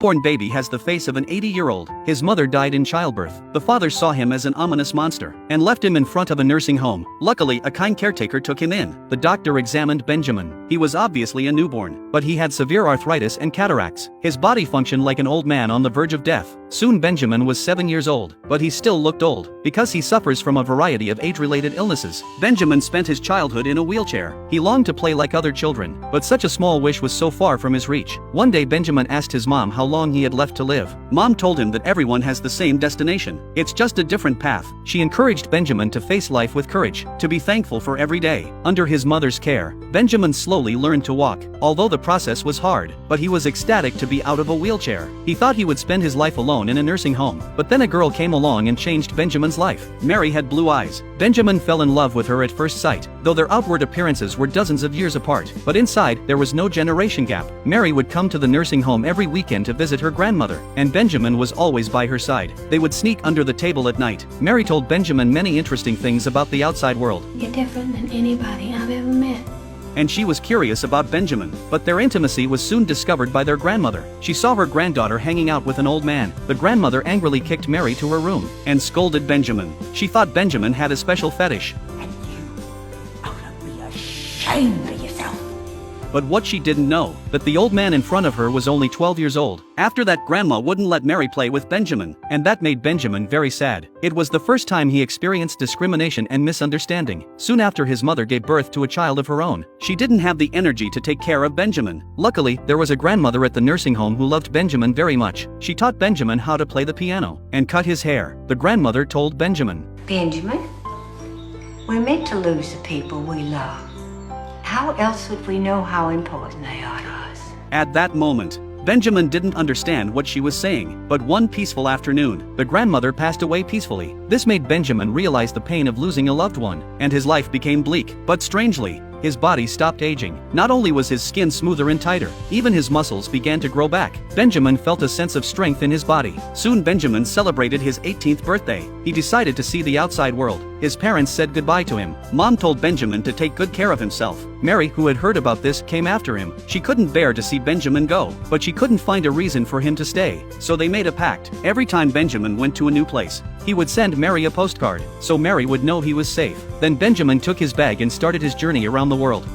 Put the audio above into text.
Born baby has the face of an 80-year-old. His mother died in childbirth. The father saw him as an ominous monster and left him in front of a nursing home. Luckily, a kind caretaker took him in. The doctor examined Benjamin. He was obviously a newborn, but he had severe arthritis and cataracts. His body functioned like an old man on the verge of death. Soon Benjamin was 7 years old, but he still looked old because he suffers from a variety of age-related illnesses. Benjamin spent his childhood in a wheelchair. He longed to play like other children, but such a small wish was so far from his reach. One day Benjamin asked his mom how long he had left to live. Mom told him that everyone has the same destination. It's just a different path. She encouraged Benjamin to face life with courage, to be thankful for every day. Under his mother's care, Benjamin slowly learned to walk, although the process was hard, but he was ecstatic to be out of a wheelchair. He thought he would spend his life alone in a nursing home, but then a girl came along and changed Benjamin's life. Mary had blue eyes. Benjamin fell in love with her at first sight, though their outward appearances were dozens of years apart, but inside, there was no generation gap. Mary would come to the nursing home every weekend to visit her grandmother, and Benjamin was always by her side. They would sneak under the table at night. Mary told Benjamin many interesting things about the outside world. You're different than anybody I've ever met. And she was curious about Benjamin, but their intimacy was soon discovered by their grandmother. She saw her granddaughter hanging out with an old man. The grandmother angrily kicked Mary to her room and scolded Benjamin. She thought Benjamin had a special fetish. And you ought to be ashamed of yourself. But what she didn't know, that the old man in front of her was only 12 years old. After that, grandma wouldn't let Mary play with Benjamin, and that made Benjamin very sad. It was the first time he experienced discrimination and misunderstanding. Soon after, his mother gave birth to a child of her own. She didn't have the energy to take care of Benjamin. Luckily, there was a grandmother at the nursing home who loved Benjamin very much. She taught Benjamin how to play the piano and cut his hair. The grandmother told Benjamin, Benjamin, we're meant to lose the people we love. How else would we know how important they are to us? At that moment, Benjamin didn't understand what she was saying, but one peaceful afternoon, the grandmother passed away peacefully. This made Benjamin realize the pain of losing a loved one, and his life became bleak. But strangely, his body stopped aging. Not only was his skin smoother and tighter, even his muscles began to grow back. Benjamin felt a sense of strength in his body. Soon Benjamin celebrated his 18th birthday. He decided to see the outside world. His parents said goodbye to him. Mom told Benjamin to take good care of himself. Mary, who had heard about this, came after him. She couldn't bear to see Benjamin go, but she couldn't find a reason for him to stay. So they made a pact. Every time Benjamin went to a new place, he would send Mary a postcard, so Mary would know he was safe. Then Benjamin took his bag and started his journey around the world.